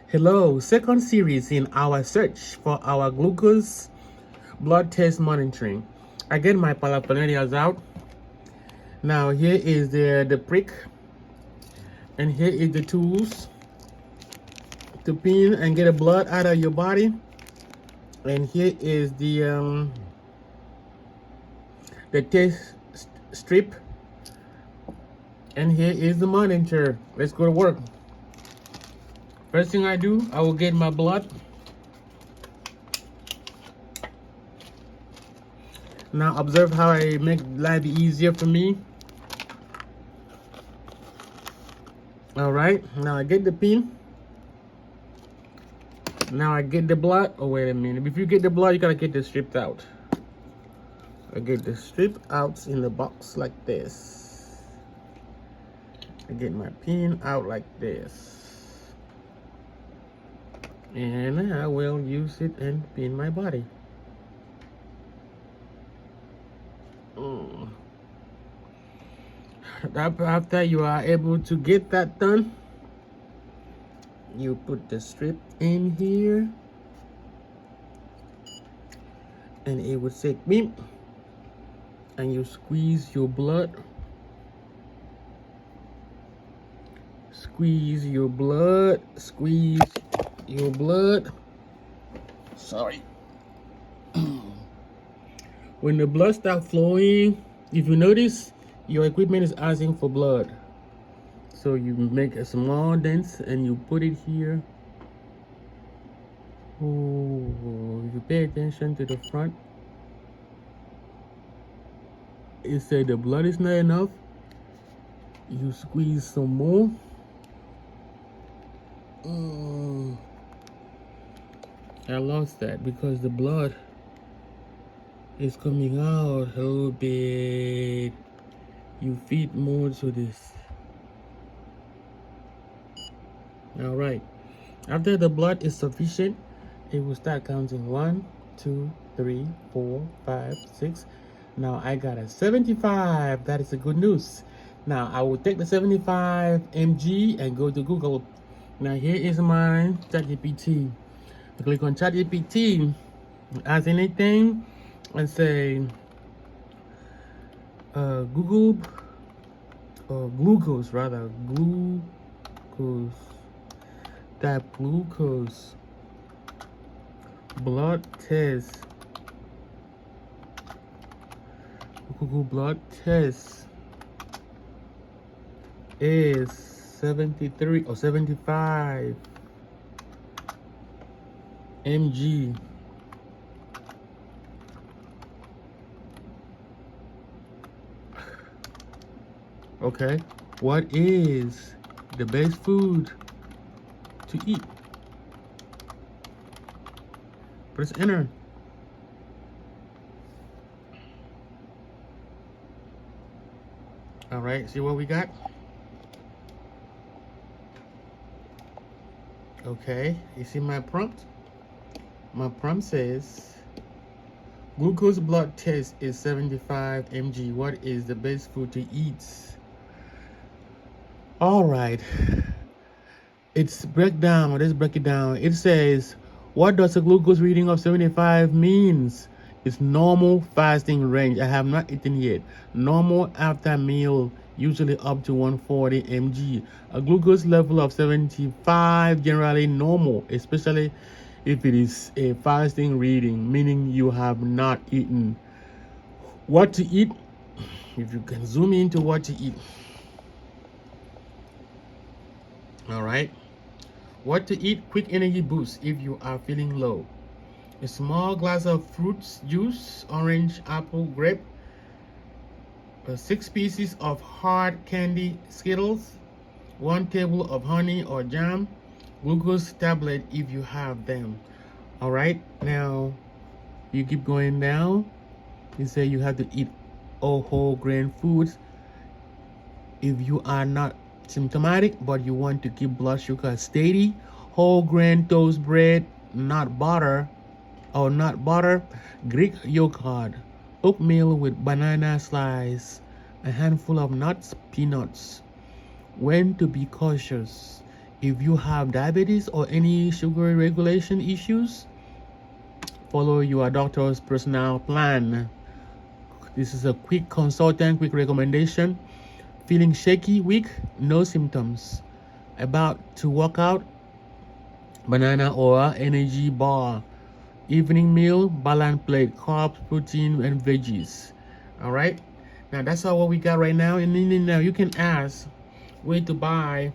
Hello, second series in our search for our glucose blood test monitoring. I get my paraphernalias out. Now here is the prick, and here is the tools to pin and get the blood out of your body. And here is the test strip, and here is the monitor. Let's go to work. First thing I do, I will get my blood. Now observe how I make life easier for me. All right, now I get the pin. Now I get the blood. Oh, wait a minute. If you get the blood, you gotta get the strip out. I get the strip out in the box like this. I get my pin out like this. And I will use it and pin my body. After you are able to get that done, you put the strip in here, and it would say beep, and you squeeze your blood. Squeeze your blood. Squeeze your blood. Sorry. When the blood starts flowing, if you notice, your equipment is asking for blood. So you make a small dent and you put it here. Oh, if you pay attention to the front, it said the blood is not enough. You squeeze some more. I lost that because the blood is coming out a little bit. You feed more to this. All right. After the blood is sufficient, it will start counting 1, 2, 3, 4, 5, 6. Now I got a 75. That is the good news. Now I will take the 75 mg and go to Google. Now here is my ChatGPT. I click on ChatGPT, ask anything, and say Google glucose, rather glucose. Type glucose blood test. Google blood test is 73 or 75 mg. Okay, what is the best food to eat? Press enter. All right, see what we got? Okay, you see my prompt? My prompt says glucose blood test is 75 mg. What is the best food to eat? All right, let's break it down. It says, what does a glucose reading of 75 means? It's normal fasting range. I have not eaten yet. Normal after meal, usually up to 140 mg. A glucose level of 75 generally normal, especially if it is a fasting reading, meaning you have not eaten. What to eat? If you can zoom into what to eat. All right. What to eat? Quick energy boost if you are feeling low. A small glass of fruit juice, orange, apple, grape. 6 pieces of hard candy Skittles. 1 table of honey or jam. Glucose tablet if you have them. All right. Now you keep going down. You say you have to eat all whole grain foods if you are not symptomatic but you want to keep blood sugar steady. Whole grain toast bread, not butter, Greek yogurt, oatmeal with banana slice, a handful of nuts, peanuts. When to be cautious. If you have diabetes or any sugar regulation issues, follow your doctor's personal plan. This is a quick consultant, quick recommendation. Feeling shaky, weak, no symptoms. About to work out, banana or energy bar. Evening meal, balanced plate, carbs, protein, and veggies. All right. Now that's all what we got right now. And then now you can ask where to buy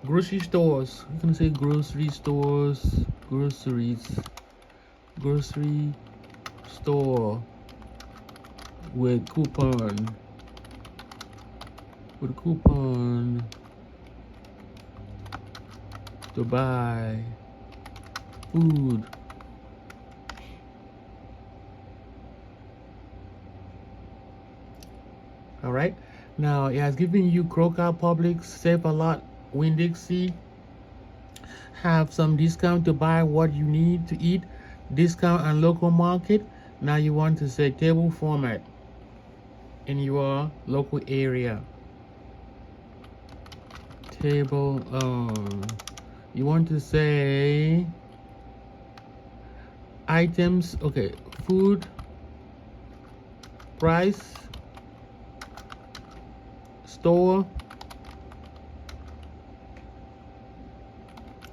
grocery stores. You can say grocery stores, grocery store with coupon to buy food. All right. Now it has given you Kroger, Publix, Save a Lot, Winn-Dixie. Have some discount to buy what you need to eat. Discount and local market. Now you want to say table format in your local area. Table. You want to say items. Okay. Food. Price. Store.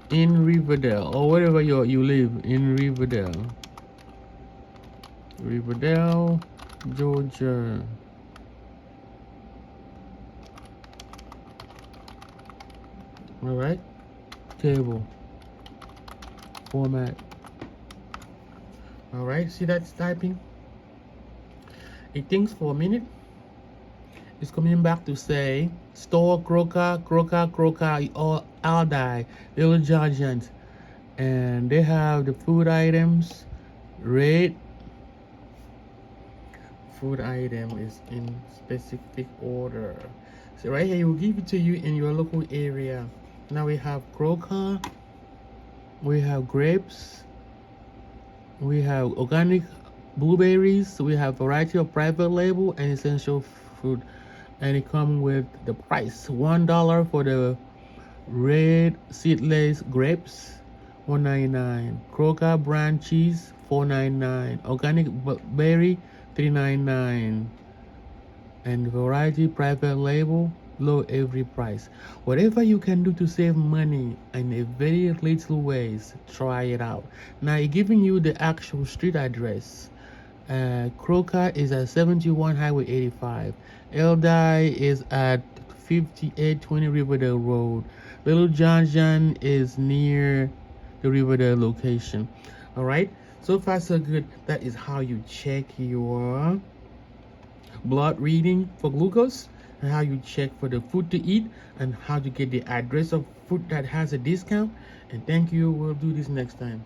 In Riverdale or wherever you live in Riverdale, Georgia. All right, table format. All right, see that's typing. It thinks for a minute. It's coming back to say store Kroger, or Aldi, Little Giant, and they have the food items. Rate food item is in specific order. So right here, it will give it to you in your local area. Now we have Kroger, we have grapes, we have organic blueberries, we have variety of private label and essential food. And it comes with the price $1 for the red seedless grapes, $1.99. Kroger brand cheese, $4.99. Organic berry, $3.99. And variety private label, low every price. Whatever you can do to save money in a very little ways, try it out. Now it's giving you the actual street address. Kroger is at 71 Highway 85. Aldi is at 5820 Riverdale Road. Little John is near the Riverdale location. All right, so far so good. That is how you check your blood reading for glucose, and how you check for the food to eat, and how to get the address of food that has a discount. And thank you. We'll do this next time.